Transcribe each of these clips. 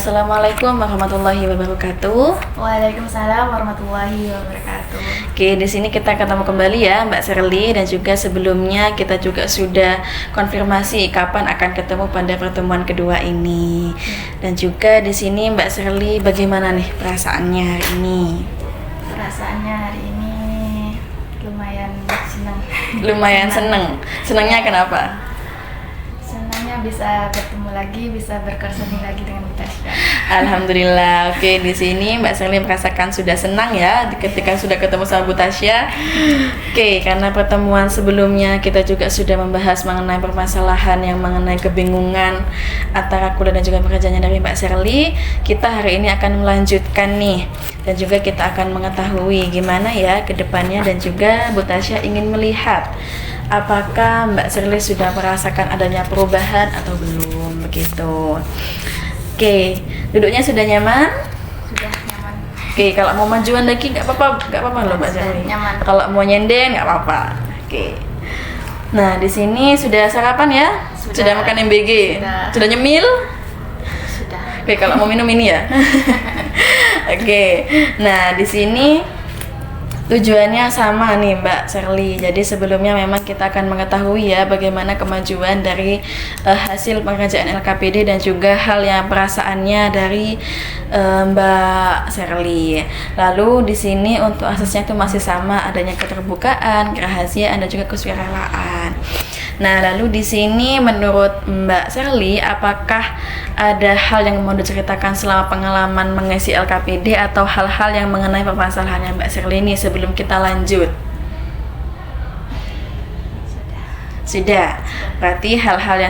Assalamualaikum warahmatullahi wabarakatuh. Waalaikumsalam warahmatullahi wabarakatuh. Oke, di sini kita ketemu kembali ya Mbak Sherly, dan juga sebelumnya kita juga sudah konfirmasi kapan akan ketemu pada pertemuan kedua ini. Dan juga di sini Mbak Sherly, bagaimana nih perasaannya hari ini? Perasaannya hari ini lumayan senang. Lumayan seneng. Senangnya kenapa? Senangnya bisa bertemu lagi, bisa berkerseni lagi dengan Bu Tasya. Alhamdulillah. Oke, di sini Mbak Sherly merasakan sudah senang ya ketika sudah ketemu sama Bu Tasya. Oke, karena pertemuan sebelumnya kita juga sudah membahas mengenai permasalahan yang mengenai kebingungan antara kuliah dan juga pekerjaannya dari Mbak Sherly. Kita hari ini akan melanjutkan nih, dan juga kita akan mengetahui gimana ya ke depannya, dan juga Bu Tasya ingin melihat apakah Mbak Sherly sudah merasakan adanya perubahan atau belum begitu. Oke, duduknya sudah nyaman? Sudah nyaman. Oke, kalau mau majuan lagi nggak apa-apa loh Mbak Sherly. Nyaman. Kalau mau nyenden nggak apa-apa. Oke. Nah, di sini sudah sarapan ya? Sudah makan MBG? Sudah nyemil? Sudah. Oke, kalau mau minum ini ya. Oke. Nah, di sini tujuannya sama nih Mbak Sherly. Jadi sebelumnya memang kita akan mengetahui ya bagaimana kemajuan dari hasil pengerjaan LKPD dan juga hal yang perasaannya dari Mbak Sherly. Lalu di sini untuk asasnya itu masih sama, adanya keterbukaan, kerahasiaan, dan juga kesuaralaan. Nah, lalu di sini menurut Mbak Sherly, apakah ada hal yang mau diceritakan selama pengalaman mengisi LKPD atau hal-hal yang mengenai permasalahannya Mbak Sherly ini sebelum kita lanjut? Sudah. Berarti hal-hal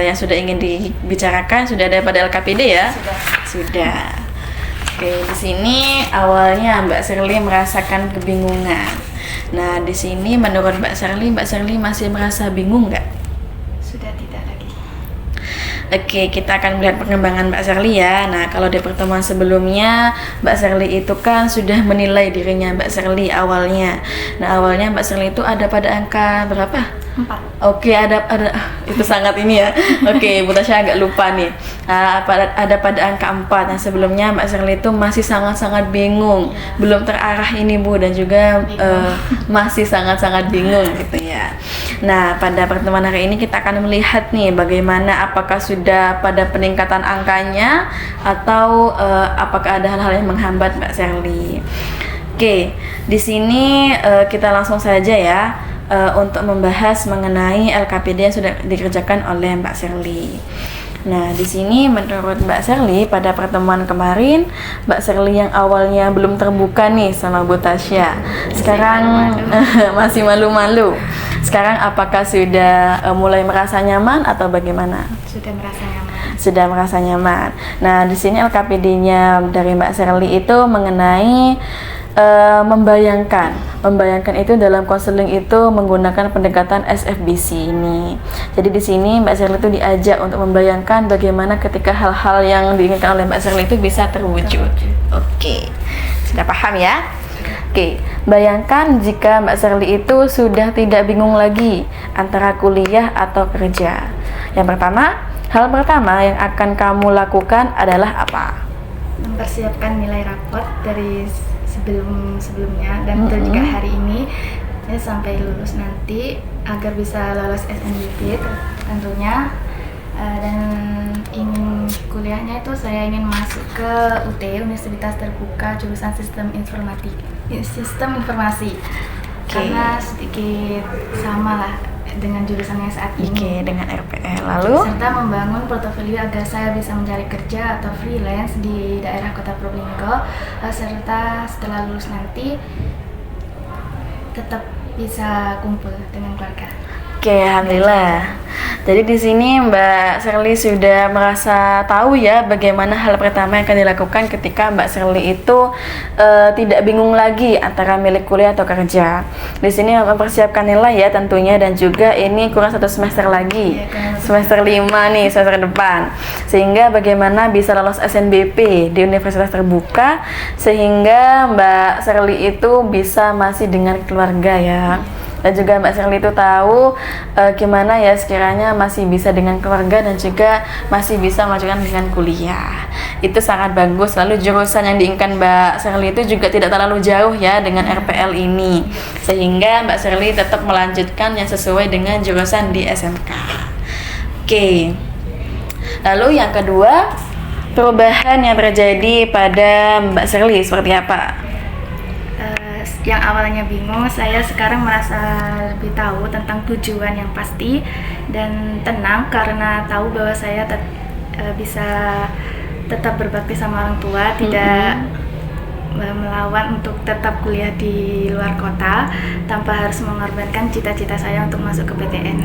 yang sudah ingin dibicarakan sudah ada pada LKPD ya? Sudah. Oke, di sini awalnya Mbak Sherly merasakan kebingungan. Nah, di sini menurut Mbak Sherly masih merasa bingung nggak? Sudah tidak lagi. Oke, kita akan melihat perkembangan Mbak Sherly ya. Nah, kalau di pertemuan sebelumnya Mbak Sherly itu kan sudah menilai dirinya Mbak Sherly awalnya. Nah, awalnya Mbak Sherly itu ada pada angka berapa? 4. Oke, ada itu sangat ini ya. Oke, Bu Tasya agak lupa nih. Nah, ada pada angka 4. Nah, sebelumnya Mbak Sherly itu masih sangat-sangat bingung, belum terarah ini Bu, dan juga masih sangat-sangat bingung gitu ya. Nah, pada pertemuan hari ini kita akan melihat nih bagaimana, apakah sudah pada peningkatan angkanya atau apakah ada hal-hal yang menghambat Mbak Sherly. Oke, di sini kita langsung saja ya untuk membahas mengenai LKPD yang sudah dikerjakan oleh Mbak Sherly. Nah, di sini menurut Mbak Sherly pada pertemuan kemarin, Mbak Sherly yang awalnya belum terbuka nih sama Bu Tasya, sekarang masih malu-malu. Sekarang apakah sudah mulai merasa nyaman atau bagaimana? Sudah merasa nyaman. Sudah merasa nyaman. Nah, di sini LKPD-nya dari Mbak Sherly itu mengenai membayangkan itu dalam konseling itu menggunakan pendekatan SFBC ini. Jadi di sini Mbak Sherly itu diajak untuk membayangkan bagaimana ketika hal-hal yang diinginkan oleh Mbak Sherly itu bisa terwujud. Oke, sudah paham ya? Oke, bayangkan jika Mbak Sherly itu sudah tidak bingung lagi antara kuliah atau kerja. Hal pertama yang akan kamu lakukan adalah apa? Mempersiapkan nilai raport dari sebelumnya dan juga hari ini ya, sampai lulus nanti agar bisa lolos SNBP tentunya, dan ingin kuliahnya itu saya ingin masuk ke UT, Universitas Terbuka, jurusan Sistem Informasi. Karena sedikit sama lah dengan jurusan yang saat ini. Dengan RPL. Lalu serta membangun portofolio agar saya bisa mencari kerja atau freelance di daerah Kota Probolinggo, serta setelah lulus nanti tetap bisa kumpul dengan keluarga. Oke, alhamdulillah. Jadi di sini Mbak Sherly sudah merasa tahu ya bagaimana hal pertama yang akan dilakukan ketika Mbak Sherly itu tidak bingung lagi antara milik kuliah atau kerja. Di sini mempersiapkan nilai ya tentunya, dan juga ini kurang 1 semester lagi, semester 5 nih, semester depan. Sehingga bagaimana bisa lolos SNBP di Universitas Terbuka, sehingga Mbak Sherly itu bisa masih dengan keluarga ya. dan juga Mbak Shirley itu tahu gimana ya sekiranya masih bisa dengan keluarga dan juga masih bisa melanjutkan dengan kuliah. Itu sangat bagus. Lalu jurusan yang diinginkan Mbak Shirley itu juga tidak terlalu jauh ya dengan RPL ini, sehingga Mbak Shirley tetap melanjutkan yang sesuai dengan jurusan di SMK. Oke. Lalu yang kedua, perubahan yang terjadi pada Mbak Shirley seperti apa? Yang awalnya bingung, saya sekarang merasa lebih tahu tentang tujuan yang pasti dan tenang karena tahu bahwa saya bisa tetap berbakti sama orang tua, tidak melawan untuk tetap kuliah di luar kota tanpa harus mengorbankan cita-cita saya untuk masuk ke PTN.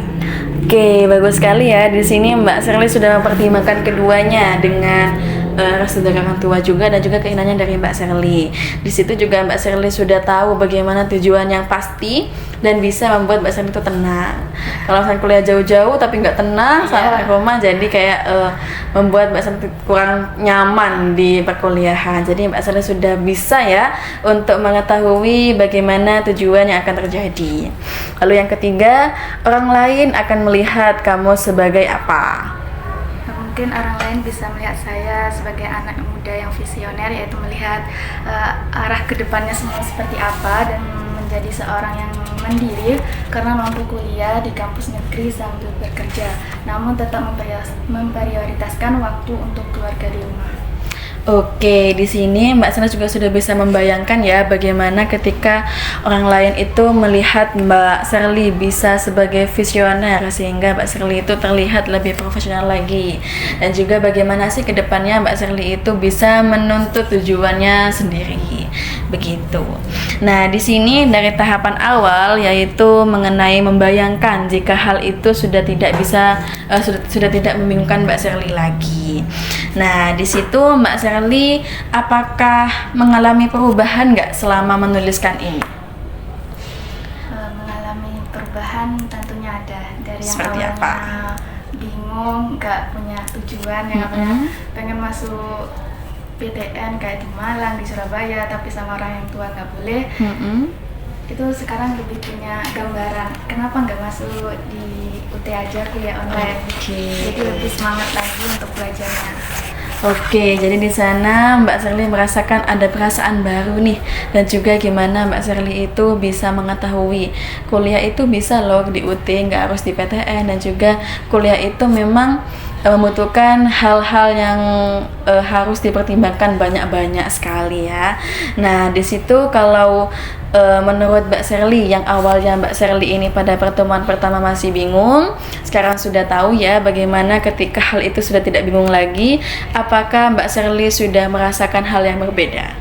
Oke, bagus sekali ya. Di sini Mbak Shirley sudah mempertimbangkan keduanya dengan restu dari orang tua juga dan juga keinginannya dari Mbak Shirley. Di situ juga Mbak Shirley sudah tahu bagaimana tujuan yang pasti dan bisa membuat Mbak Shirley itu tenang. Kalau misalnya kuliah jauh-jauh tapi nggak tenang sama rumah, jadi kayak membuat Mbak Shirley kurang nyaman di perkuliahan. Jadi Mbak Shirley sudah bisa ya untuk mengetahui bagaimana tujuan yang akan terjadi. Lalu yang ketiga, orang lain akan melihat kamu sebagai apa? Mungkin orang lain bisa melihat saya sebagai anak muda yang visioner, yaitu melihat arah kedepannya semua seperti apa dan menjadi seorang yang mandiri karena mampu kuliah di kampus negeri sambil bekerja, namun tetap memprioritaskan waktu untuk keluarga di rumah. Oke, di sini Mbak Shirley juga sudah bisa membayangkan ya bagaimana ketika orang lain itu melihat Mbak Shirley bisa sebagai visioner sehingga Mbak Shirley itu terlihat lebih profesional lagi, dan juga bagaimana sih kedepannya Mbak Shirley itu bisa menuntut tujuannya sendiri. Begitu. Nah, di sini dari tahapan awal yaitu mengenai membayangkan jika hal itu sudah tidak bisa sudah tidak membingungkan Mbak Shirley lagi. Nah, di situ Mbak Shirley apakah mengalami perubahan nggak selama menuliskan ini? Mengalami perubahan tentunya ada. Dari yang Seperti awalnya apa? bingung, nggak punya tujuan, yang awalnya pengen masuk PTN kayak di Malang, di Surabaya, tapi sama orang yang tua nggak boleh. Itu sekarang lebih punya gambaran kenapa nggak masuk di UT aja, kuliah online. Jadi lebih semangat lagi untuk belajarnya. Oke, jadi di sana Mbak Shirley merasakan ada perasaan baru nih, dan juga gimana Mbak Shirley itu bisa mengetahui kuliah itu bisa loh di UT, nggak harus di PTN, dan juga kuliah itu memang membutuhkan hal-hal yang harus dipertimbangkan banyak-banyak sekali ya. Nah, di situ kalau menurut Mbak Shirley yang awalnya Mbak Shirley ini pada pertemuan pertama masih bingung, sekarang sudah tahu ya bagaimana ketika hal itu sudah tidak bingung lagi. Apakah Mbak Shirley sudah merasakan hal yang berbeda?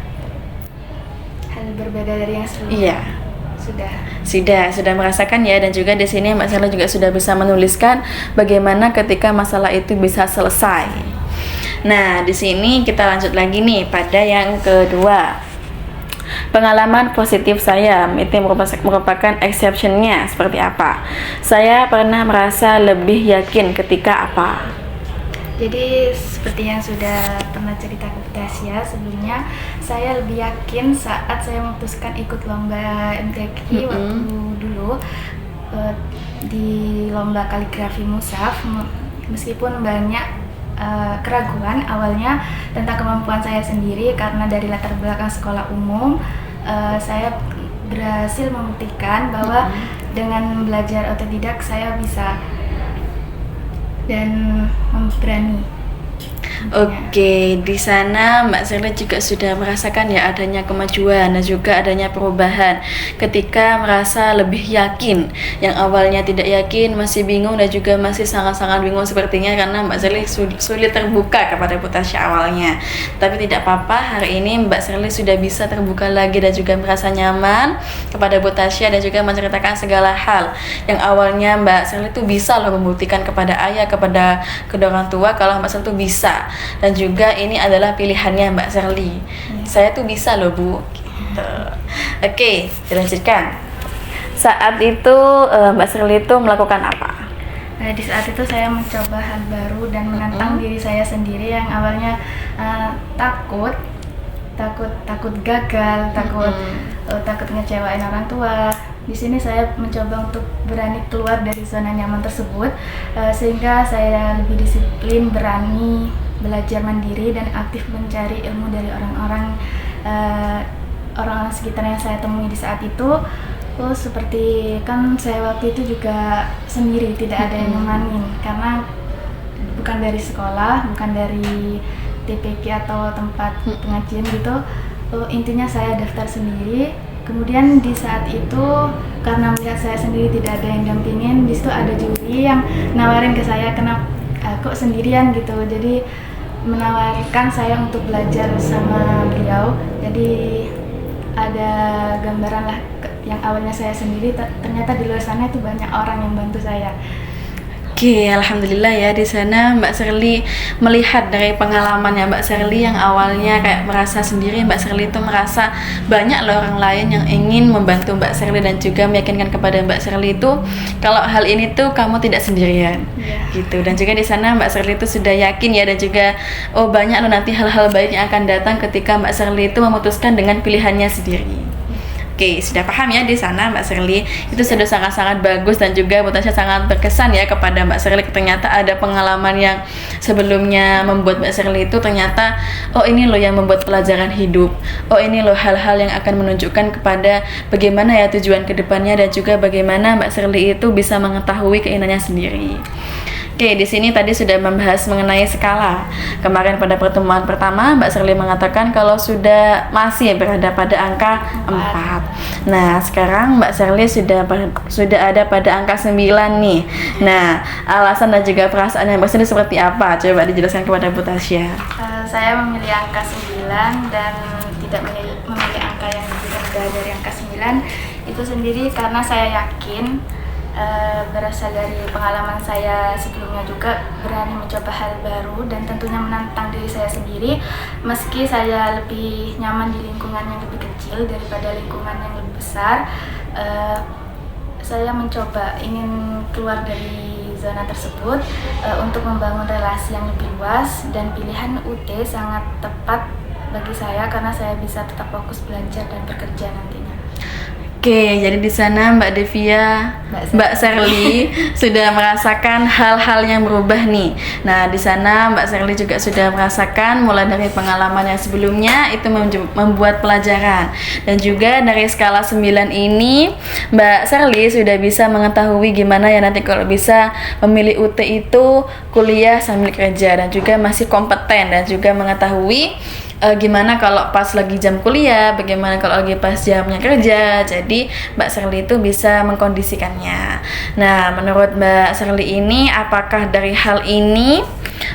Hal berbeda dari yang sebelumnya? Iya. Sudah merasakan ya, dan juga di sini Mbak Shirley juga sudah bisa menuliskan bagaimana ketika masalah itu bisa selesai. Nah, di sini kita lanjut lagi nih pada yang kedua. Pengalaman positif saya itu merupakan exceptionnya seperti apa? Saya pernah merasa lebih yakin ketika apa? Jadi seperti yang sudah pernah cerita ke Tasya sebelumnya, saya lebih yakin saat saya memutuskan ikut lomba MTQ waktu dulu di lomba kaligrafi Mushaf, meskipun banyak keraguan awalnya tentang kemampuan saya sendiri karena dari latar belakang sekolah umum, saya berhasil membuktikan bahwa dengan belajar otodidak saya bisa dan berani. Oke, di sana Mbak Shirley juga sudah merasakan ya adanya kemajuan dan juga adanya perubahan ketika merasa lebih yakin. Yang awalnya tidak yakin, masih bingung dan juga masih sangat-sangat bingung sepertinya karena Mbak Shirley sulit terbuka kepada Bu Tasya awalnya. Tapi tidak apa-apa, hari ini Mbak Shirley sudah bisa terbuka lagi dan juga merasa nyaman kepada Bu Tasya dan juga menceritakan segala hal yang awalnya Mbak Shirley itu bisa loh membuktikan kepada ayah, kepada kedua orang tua kalau Mbak Shirley itu bisa. Dan juga ini adalah pilihannya Mbak Shirley. Saya tuh bisa loh Bu gitu. Oke, dilanjutkan. Saat itu Mbak Shirley itu melakukan apa? Di saat itu saya mencoba hal baru dan menantang diri saya sendiri yang awalnya takut takut gagal, takut ngecewain orang tua. Di sini saya mencoba untuk berani keluar dari zona nyaman tersebut, sehingga saya lebih disiplin, berani belajar mandiri dan aktif mencari ilmu dari orang-orang sekitar yang saya temui di saat itu. Seperti kan saya waktu itu juga sendiri, tidak ada yang nemanin karena bukan dari sekolah, bukan dari TPQ atau tempat pengajian gitu. Intinya saya daftar sendiri. Kemudian di saat itu karena melihat saya sendiri tidak ada yang dampingin, di situ ada juri yang nawarin ke saya, kenapa kok sendirian gitu. Jadi menawarkan saya untuk belajar sama beliau. Jadi ada gambaran lah, yang awalnya saya sendiri ternyata di luar sana itu banyak orang yang bantu saya. Oke, alhamdulillah ya, di sana Mbak Sherly melihat dari pengalamannya Mbak Sherly yang awalnya kayak merasa sendiri. Mbak Sherly itu merasa banyak loh orang lain yang ingin membantu Mbak Sherly dan juga meyakinkan kepada Mbak Sherly itu kalau hal ini tuh kamu tidak sendirian, gitu. Dan juga di sana Mbak Sherly itu sudah yakin ya, dan juga banyak loh nanti hal-hal baik yang akan datang ketika Mbak Sherly itu memutuskan dengan pilihannya sendiri. Oke, sudah paham ya di sana Mbak Sherly. Itu sudah sangat-sangat bagus dan juga Bu Tasya sangat berkesan ya kepada Mbak Sherly. Ternyata ada pengalaman yang sebelumnya membuat Mbak Sherly itu ternyata ini loh yang membuat pelajaran hidup. Ini loh hal-hal yang akan menunjukkan kepada bagaimana ya tujuan kedepannya dan juga bagaimana Mbak Sherly itu bisa mengetahui keinginannya sendiri. Oke, di sini tadi sudah membahas mengenai skala. Kemarin pada pertemuan pertama Mbak Sherly mengatakan kalau sudah masih berada pada angka 4. Nah, sekarang Mbak Sherly sudah ada pada angka 9 nih. Nah, alasan dan juga perasaan yang Mbak Sherly seperti apa? Coba dijelaskan kepada Bu Tasya. Saya memilih angka 9 dan tidak memilih angka yang lebih rendah dari angka 9 itu sendiri karena saya yakin berasal dari pengalaman saya sebelumnya juga berani mencoba hal baru dan tentunya menantang diri saya sendiri. Meski saya lebih nyaman di lingkungan yang lebih kecil daripada lingkungan yang lebih besar, saya mencoba ingin keluar dari zona tersebut untuk membangun relasi yang lebih luas, dan pilihan UT sangat tepat bagi saya karena saya bisa tetap fokus belajar dan bekerja nantinya. Oke, jadi di sana Mbak Devia, Mbak Sherly sudah merasakan hal-hal yang berubah nih. Nah, di sana Mbak Sherly juga sudah merasakan mulai dari pengalaman yang sebelumnya itu membuat pelajaran. Dan juga dari skala 9 ini Mbak Sherly sudah bisa mengetahui gimana ya nanti kalau bisa memilih UT itu kuliah sambil kerja, dan juga masih kompeten dan juga mengetahui gimana kalau pas lagi jam kuliah, bagaimana kalau lagi pas jamnya kerja. Jadi Mbak Sherly itu bisa mengkondisikannya. Nah, menurut Mbak Sherly ini, apakah dari hal ini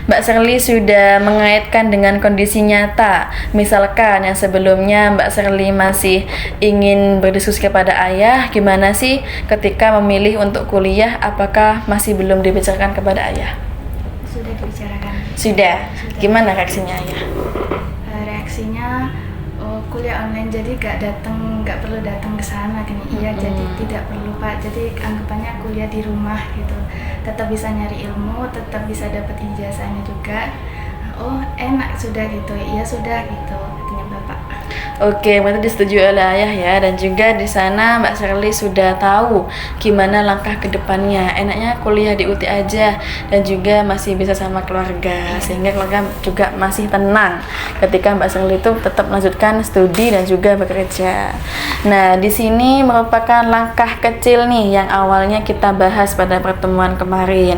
Mbak Sherly sudah mengaitkan dengan kondisi nyata? Misalkan yang sebelumnya Mbak Sherly masih ingin berdiskusi kepada ayah, gimana sih ketika memilih untuk kuliah, apakah masih belum dibicarakan kepada ayah? Sudah dibicarakan. Sudah. Gimana reaksinya ayah? Reaksinya kuliah online jadi gak perlu datang ke sana gini. Iya, jadi tidak perlu Pak, jadi anggapannya kuliah di rumah gitu, tetap bisa nyari ilmu, tetap bisa dapat ijazahnya juga. Enak sudah gitu. Iya sudah gitu katanya Bapak. Oke, berarti disetujui oleh ayah ya, dan juga di sana Mbak Sherly sudah tahu gimana langkah ke depannya. Enaknya kuliah di UT aja dan juga masih bisa sama keluarga, sehingga keluarga juga masih tenang ketika Mbak Sherly itu tetap melanjutkan studi dan juga bekerja. Nah, di sini merupakan langkah kecil nih yang awalnya kita bahas pada pertemuan kemarin.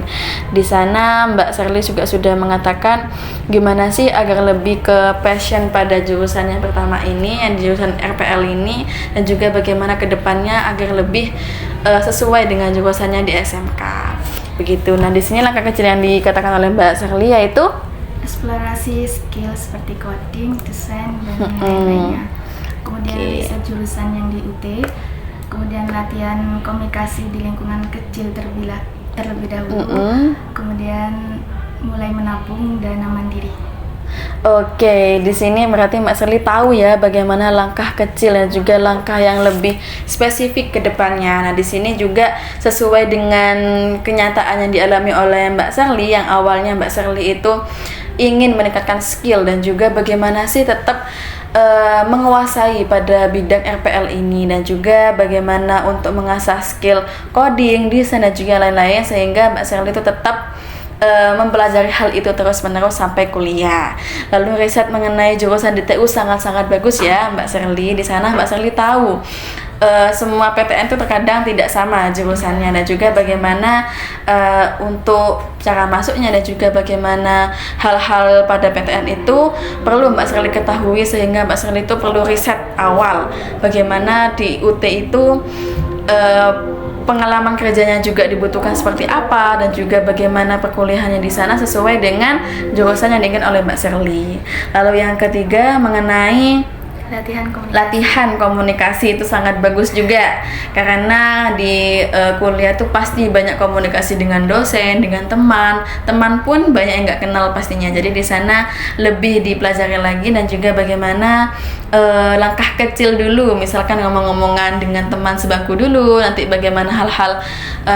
Di sana Mbak Sherly juga sudah mengatakan gimana sih agar lebih ke passion pada jurusan yang pertama ini, yang di jurusan RPL ini, dan juga bagaimana kedepannya agar lebih sesuai dengan jurusannya di SMK. Begitu. Nah, di sini langkah kecil yang dikatakan oleh Mbak Sherly yaitu eksplorasi skill seperti coding, desain, dan lain-lainnya. Kemudian riset jurusan yang di UT, kemudian latihan komunikasi di lingkungan kecil terlebih dahulu, kemudian mulai menabung dana mandiri. Oke, di sini berarti Mbak Sherly tahu ya bagaimana langkah kecil dan juga langkah yang lebih spesifik ke depannya. Nah, di sini juga sesuai dengan kenyataan yang dialami oleh Mbak Sherly, yang awalnya Mbak Sherly itu ingin meningkatkan skill dan juga bagaimana sih tetap menguasai pada bidang RPL ini, dan juga bagaimana untuk mengasah skill coding, desain dan juga lain-lain, sehingga Mbak Sherly itu tetap mempelajari hal itu terus-menerus sampai kuliah. Lalu riset mengenai jurusan di TU sangat-sangat bagus ya Mbak Sherly. Di sana Mbak Sherly tahu semua PTN itu terkadang tidak sama jurusannya, dan juga bagaimana untuk cara masuknya dan juga bagaimana hal-hal pada PTN itu perlu Mbak Sherly ketahui, sehingga Mbak Sherly itu perlu riset awal bagaimana di UT itu pengalaman kerjanya juga dibutuhkan seperti apa, dan juga bagaimana perkuliahannya di sana sesuai dengan jurusan yang diinginkan oleh Mbak Sherly. Lalu yang ketiga mengenai latihan komunikasi itu sangat bagus juga, karena di kuliah tuh pasti banyak komunikasi dengan dosen, dengan teman pun banyak yang nggak kenal pastinya. Jadi di sana lebih dipelajari lagi, dan juga bagaimana langkah kecil dulu, misalkan ngomong-ngomongan dengan teman sebangku dulu, nanti bagaimana hal-hal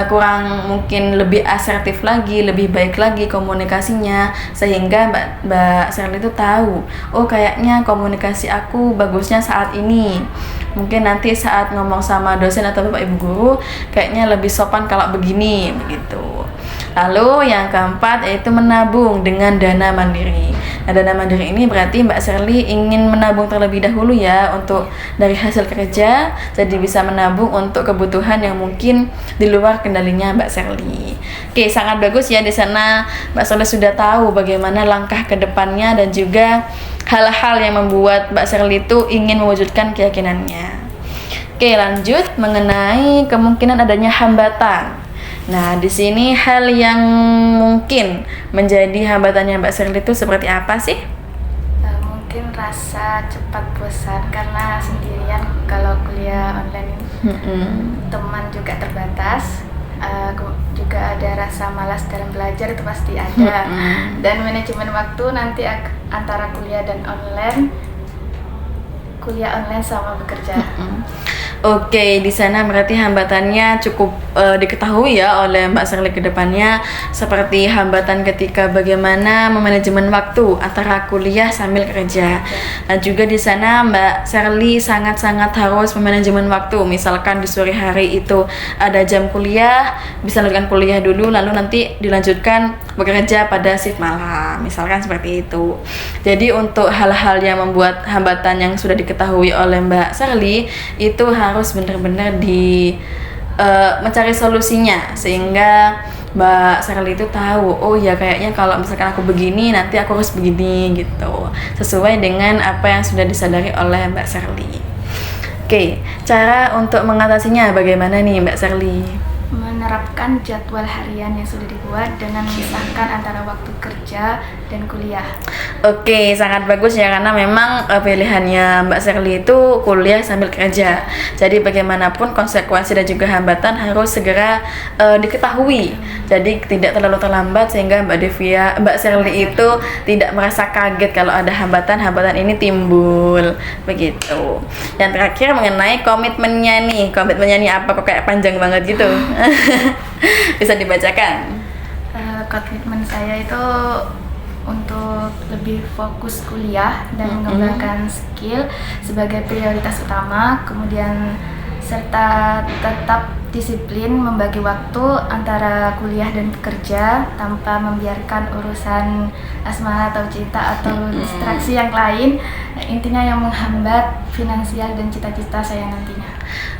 kurang mungkin lebih asertif lagi, lebih baik lagi komunikasinya, sehingga Mbak Sherly itu tahu, oh kayaknya komunikasi aku bagusnya saat ini, mungkin nanti saat ngomong sama dosen atau bapak ibu guru kayaknya lebih sopan kalau begini, begitu. Lalu yang keempat yaitu menabung dengan dana mandiri. Nah, dana mandiri ini berarti Mbak Sherly ingin menabung terlebih dahulu ya untuk dari hasil kerja, jadi bisa menabung untuk kebutuhan yang mungkin di luar kendalinya Mbak Sherly. Oke, sangat bagus ya, di sana Mbak Sherly sudah tahu bagaimana langkah ke depannya dan juga hal-hal yang membuat Mbak Sherly itu ingin mewujudkan keyakinannya. Oke, lanjut mengenai kemungkinan adanya hambatan. Nah, di sini hal yang mungkin menjadi hambatannya Mbak Sherly itu seperti apa sih? Mungkin rasa cepat bosan karena sendirian kalau kuliah online ini. Teman juga terbatas, juga ada rasa malas dalam belajar itu pasti ada. Dan manajemen waktu nanti antara kuliah online sama bekerja. Oke, di sana berarti hambatannya cukup diketahui ya oleh Mbak Sherly ke depannya, seperti hambatan ketika bagaimana memanajemen waktu antara kuliah sambil kerja. Nah, juga di sana Mbak Sherly sangat-sangat harus memanajemen waktu. Misalkan di sore hari itu ada jam kuliah, bisa lanjutkan kuliah dulu, lalu nanti dilanjutkan bekerja pada shift malam. Misalkan seperti itu. Jadi untuk hal-hal yang membuat hambatan yang sudah diketahui oleh Mbak Sherly itu harus benar-benar mencari solusinya, sehingga Mbak Sherly itu tahu, oh ya kayaknya kalau misalkan aku begini nanti aku harus begini gitu, sesuai dengan apa yang sudah disadari oleh Mbak Sherly. Oke, cara untuk mengatasinya bagaimana nih Mbak Sherly? Menerapkan jadwal harian yang sudah dibuat dengan memisahkan antara waktu kerja dan kuliah. Oke, sangat bagus ya, karena memang pilihannya Mbak Sherly itu kuliah sambil kerja. Jadi bagaimanapun konsekuensi dan juga hambatan harus segera diketahui. Jadi tidak terlalu terlambat sehingga Mbak Sherly itu tidak merasa kaget kalau ada hambatan ini timbul. Begitu. Yang terakhir mengenai komitmennya nih. Komitmennya nih apa, kok kayak panjang banget gitu? Bisa dibacakan? Komitmen saya itu untuk lebih fokus kuliah dan mengembangkan skill sebagai prioritas utama, kemudian serta tetap disiplin membagi waktu antara kuliah dan bekerja tanpa membiarkan urusan asmara atau cinta atau distraksi yang lain, intinya yang menghambat finansial dan cita-cita saya nantinya.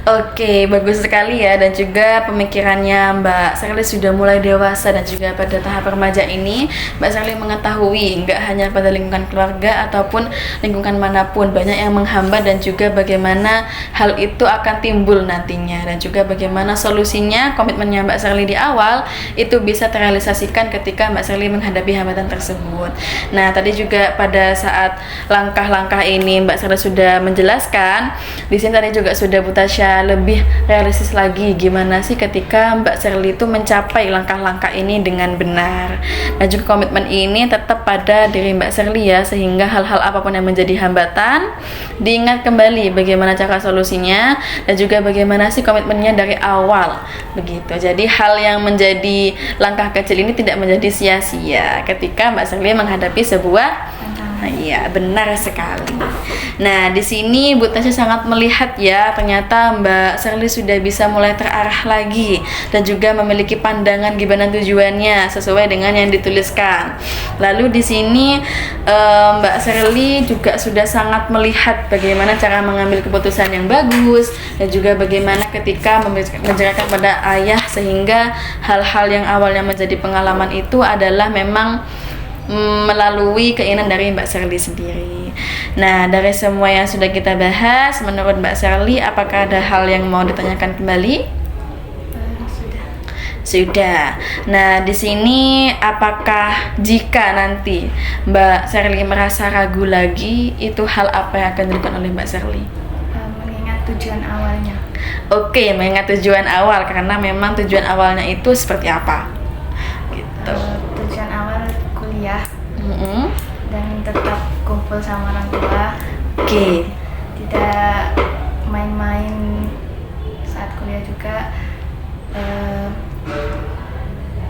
Oke, bagus sekali ya, dan juga pemikirannya Mbak Sherly sudah mulai dewasa, dan juga pada tahap remaja ini Mbak Sherly mengetahui nggak hanya pada lingkungan keluarga ataupun lingkungan manapun banyak yang menghambat, dan juga bagaimana hal itu akan timbul nantinya, dan juga bagaimana solusinya komitmennya Mbak Sherly di awal itu bisa terrealisasikan ketika Mbak Sherly menghadapi hambatan tersebut. Nah, tadi juga pada saat langkah-langkah ini Mbak Sherly sudah menjelaskan, di sini tadi juga sudah Tasya lebih realistis lagi gimana sih ketika Mbak Sherly itu mencapai langkah-langkah ini dengan benar. Dan juga komitmen ini tetap pada diri Mbak Sherly ya, sehingga hal-hal apapun yang menjadi hambatan diingat kembali bagaimana cara solusinya dan juga bagaimana sih komitmennya dari awal begitu. Jadi hal yang menjadi langkah kecil ini tidak menjadi sia-sia ketika Mbak Sherly menghadapi sebuah. Nah, iya, benar sekali. Nah, di sini Bu Tasya sangat melihat ya, ternyata Mbak Sherly sudah bisa mulai terarah lagi dan juga memiliki pandangan gimana tujuannya sesuai dengan yang dituliskan. Lalu di sini Mbak Sherly juga sudah sangat melihat bagaimana cara mengambil keputusan yang bagus dan juga bagaimana ketika menjelaskan pada ayah sehingga hal-hal yang awalnya menjadi pengalaman itu adalah memang melalui keinginan dari Mbak Sherly sendiri. Nah, dari semua yang sudah kita bahas, menurut Mbak Sherly, apakah ada hal yang mau ditanyakan kembali? Sudah. Nah, di sini apakah jika nanti Mbak Sherly merasa ragu lagi, itu hal apa yang akan dilakukan oleh Mbak Sherly? Mengingat tujuan awalnya. Oke, mengingat tujuan awal, karena memang tujuan awalnya itu seperti apa? Gitu. Tujuan awal kuliah dan tetap kumpul sama orang tua. Oke. Tidak main-main saat kuliah juga.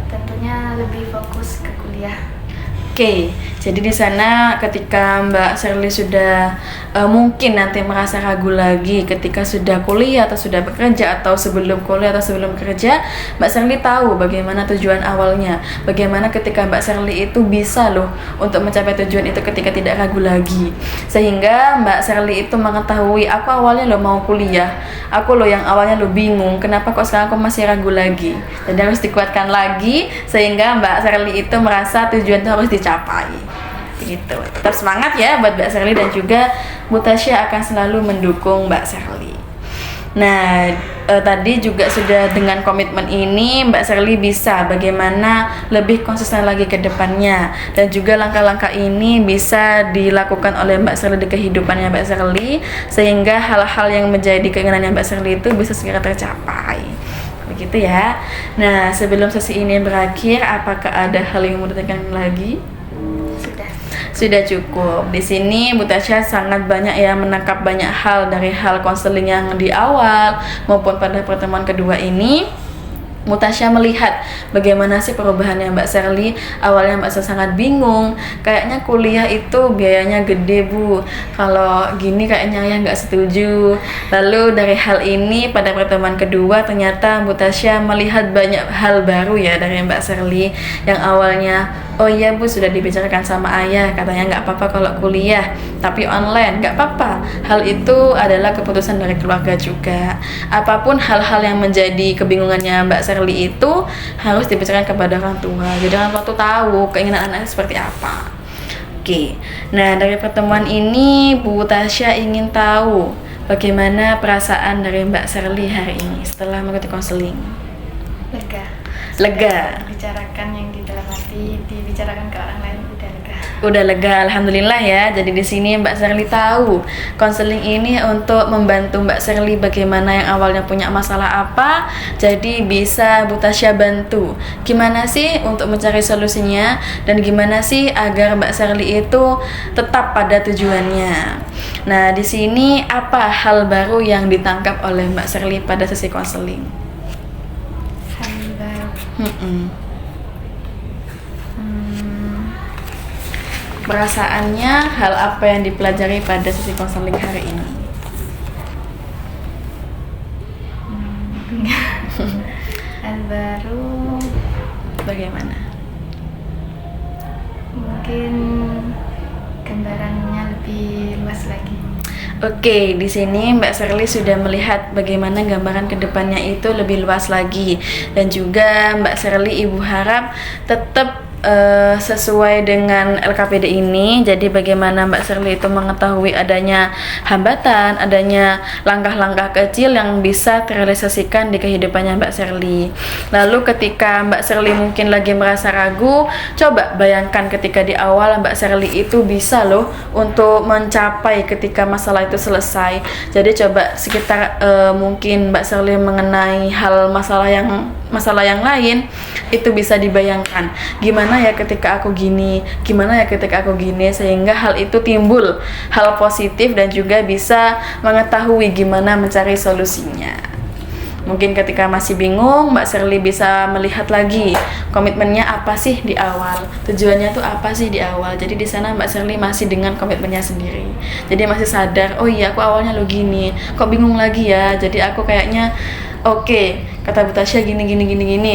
Tentunya lebih fokus ke kuliah. Oke, jadi di sana ketika Mbak Sherly sudah mungkin nanti merasa ragu lagi ketika sudah kuliah atau sudah bekerja atau sebelum kuliah atau sebelum kerja, Mbak Sherly tahu bagaimana tujuan awalnya, bagaimana ketika Mbak Sherly itu bisa loh untuk mencapai tujuan itu ketika tidak ragu lagi, sehingga Mbak Sherly itu mengetahui aku awalnya loh mau kuliah, aku loh yang awalnya loh bingung, kenapa kok sekarang aku masih ragu lagi, dan harus dikuatkan lagi sehingga Mbak Sherly itu merasa tujuan itu harus dicapai. Gitu. Tetap semangat ya buat Mbak Sherly dan juga Bu Tasya akan selalu mendukung Mbak Sherly. Nah, tadi juga sudah dengan komitmen ini Mbak Sherly bisa bagaimana lebih konsisten lagi ke depannya dan juga langkah-langkah ini bisa dilakukan oleh Mbak Sherly di kehidupannya Mbak Sherly sehingga hal-hal yang menjadi keinginannya Mbak Sherly itu bisa segera tercapai. Begitu ya. Nah, sebelum sesi ini berakhir, apakah ada hal yang mau ditanyakan lagi? Sudah cukup. Di sini Bu Tasya sangat banyak ya menangkap banyak hal dari hal konseling yang di awal maupun pada pertemuan kedua ini. Bu Tasya melihat bagaimana sih perubahannya Mbak Sherly. Awalnya Mbak Sherly sangat bingung, kayaknya kuliah itu biayanya gede Bu, kalau gini kayaknya ayah nggak setuju. Lalu dari hal ini pada pertemuan kedua ternyata Bu Tasya melihat banyak hal baru ya dari Mbak Sherly yang awalnya oh iya Bu sudah dibicarakan sama ayah, katanya nggak apa-apa kalau kuliah tapi online, nggak apa-apa, hal itu adalah keputusan dari keluarga juga. Apapun hal-hal yang menjadi kebingungannya Mbak Sherly itu harus dibicarakan kepada orang tua, jadi orang tua tuh tahu keinginan anaknya seperti apa. Oke, nah dari pertemuan ini Bu Tasya ingin tahu bagaimana perasaan dari Mbak Sherly hari ini setelah mengikuti konseling. Lega. Dibicarakan yang di dalam hati, dibicarakan ke orang lain udah lega. Udah lega, alhamdulillah ya. Jadi di sini Mbak Sherly tahu konseling ini untuk membantu Mbak Sherly bagaimana yang awalnya punya masalah apa, jadi bisa Bu Tasya bantu. Gimana sih untuk mencari solusinya dan gimana sih agar Mbak Sherly itu tetap pada tujuannya. Nah, di sini apa hal baru yang ditangkap oleh Mbak Sherly pada sesi konseling? Perasaannya hal apa yang dipelajari pada sesi konseling hari ini? Hal baru Bagaimana? mungkin gambarannya lebih luas lagi. Oke, di sini Mbak Sherly sudah melihat bagaimana gambaran kedepannya itu lebih luas lagi, dan juga Mbak Sherly ibu harap tetap sesuai dengan LKPD ini, jadi bagaimana Mbak Shirley itu mengetahui adanya hambatan, adanya langkah-langkah kecil yang bisa terrealisasikan di kehidupannya Mbak Shirley. Lalu ketika Mbak Shirley mungkin lagi merasa ragu, coba bayangkan ketika di awal Mbak Shirley itu bisa loh untuk mencapai ketika masalah itu selesai. Jadi coba sekitar mungkin Mbak Shirley mengenai hal masalah yang lain, itu bisa dibayangkan gimana ya ketika aku gini, gimana ya ketika aku gini, sehingga hal itu timbul hal positif dan juga bisa mengetahui gimana mencari solusinya. Mungkin ketika masih bingung, Mbak Shirley bisa melihat lagi komitmennya apa sih di awal, tujuannya tuh apa sih di awal. Jadi di sana Mbak Shirley masih dengan komitmennya sendiri. Jadi masih sadar, oh iya aku awalnya lo gini, kok bingung lagi ya. Jadi aku kayaknya oke, kata Bu Tasya gini.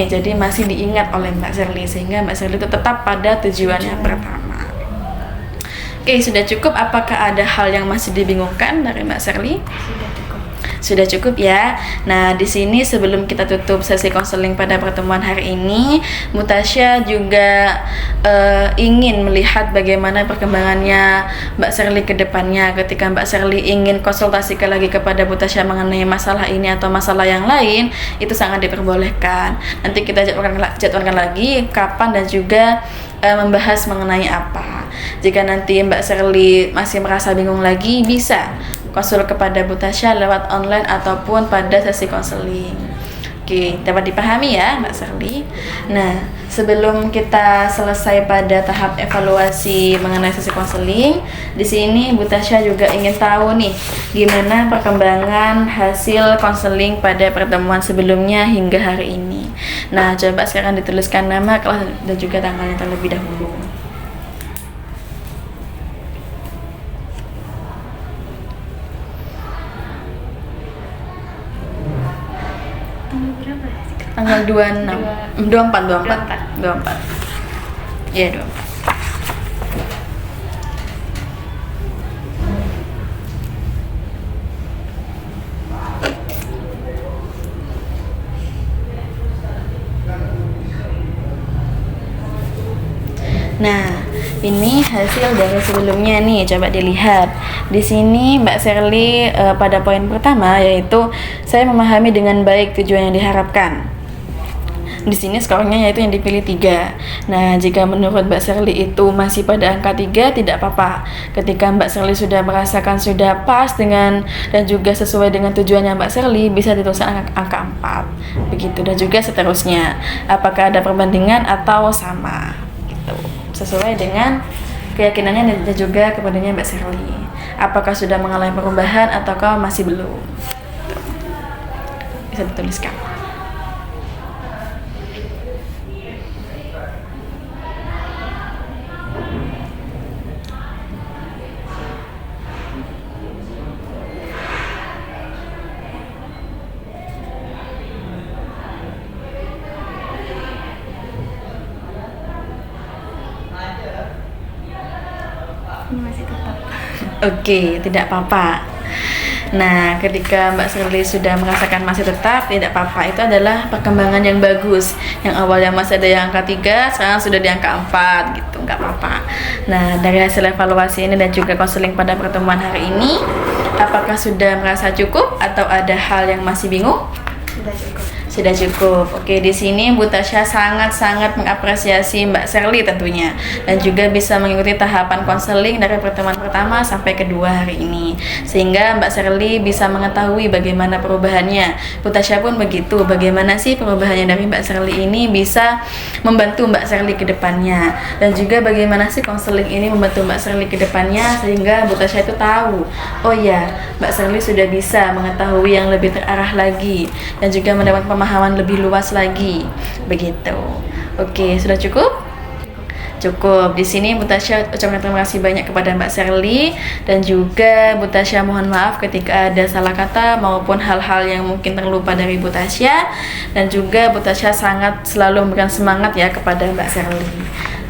Jadi masih diingat oleh Mbak Shirley, sehingga Mbak Shirley itu tetap pada tujuannya pertama. Oke, sudah cukup. Apakah ada hal yang masih dibingungkan dari Mbak Shirley? Sudah cukup ya. Nah, di sini sebelum kita tutup sesi konseling pada pertemuan hari ini, Bu Tasya juga ingin melihat bagaimana perkembangannya Mbak Shirley ke depannya. Ketika Mbak Shirley ingin konsultasikan lagi kepada Bu Tasya mengenai masalah ini atau masalah yang lain, itu sangat diperbolehkan. Nanti kita jadwalkan lagi kapan dan juga membahas mengenai apa. Jika nanti Mbak Shirley masih merasa bingung lagi, bisa konsul kepada Bu Tasya lewat online ataupun pada sesi konseling. Oke, dapat dipahami ya Mbak Shirley. Nah, sebelum kita selesai pada tahap evaluasi mengenai sesi konseling, di sini Bu Tasya juga ingin tahu nih gimana perkembangan hasil konseling pada pertemuan sebelumnya hingga hari ini. Nah, coba sekarang dituliskan nama, kelas dan juga tanggalnya terlebih dahulu. Tanggal 24. Iya, 24. Nah, ini hasil dari sebelumnya nih, coba dilihat. Di sini Mbak Shirley pada poin pertama yaitu saya memahami dengan baik tujuan yang diharapkan. Di sini skornya yaitu yang dipilih 3. Nah, jika menurut Mbak Shirley itu masih pada angka 3, tidak apa-apa. Ketika Mbak Shirley sudah merasakan sudah pas dengan dan juga sesuai dengan tujuannya Mbak Shirley, bisa dituliskan angka 4. Begitu, dan juga seterusnya. Apakah ada perbandingan atau sama? Gitu. Sesuai dengan keyakinannya dan juga kepadanya Mbak Shirley. Apakah sudah mengalami perubahan ataukah masih belum? Gitu. Bisa dituliskan. Masih tetap. Oke, tidak apa-apa. Nah, ketika Mbak Shirley sudah merasakan masih tetap, tidak apa-apa. Itu adalah perkembangan yang bagus. Yang awalnya masih ada yang angka 3, sekarang sudah di angka 4 gitu, nggak apa-apa. Nah, dari hasil evaluasi ini dan juga konseling pada pertemuan hari ini, apakah sudah merasa cukup atau ada hal yang masih bingung? Sudah cukup. Sudah cukup. Oke, di sini Bu Tasya sangat-sangat mengapresiasi Mbak Shirley tentunya, dan juga bisa mengikuti tahapan konseling dari pertemuan pertama sampai kedua hari ini, sehingga Mbak Shirley bisa mengetahui bagaimana perubahannya. Bu Tasya pun begitu, bagaimana sih perubahannya dari Mbak Shirley ini bisa membantu Mbak Shirley ke depannya, dan juga bagaimana sih konseling ini membantu Mbak Shirley ke depannya, sehingga Bu Tasya itu tahu, oh ya, Mbak Shirley sudah bisa mengetahui yang lebih terarah lagi dan juga mendapat pemahaman lebih luas lagi, begitu. Oke, sudah cukup? Cukup. Di sini Bu Tasya ucapkan terima kasih banyak kepada Mbak Shirley, dan juga Bu Tasya mohon maaf ketika ada salah kata maupun hal-hal yang mungkin terlupa dari Bu Tasya, dan juga Bu Tasya sangat selalu memberikan semangat ya kepada Mbak Shirley.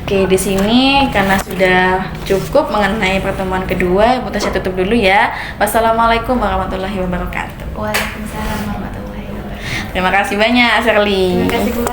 Oke, di sini karena sudah cukup mengenai pertemuan kedua, Bu Tasya tutup dulu ya. Wassalamualaikum warahmatullahi wabarakatuh. Waalaikumsalam warahmatullahi wabarakatuh. Terima kasih banyak Shirley. Terima kasih kembali.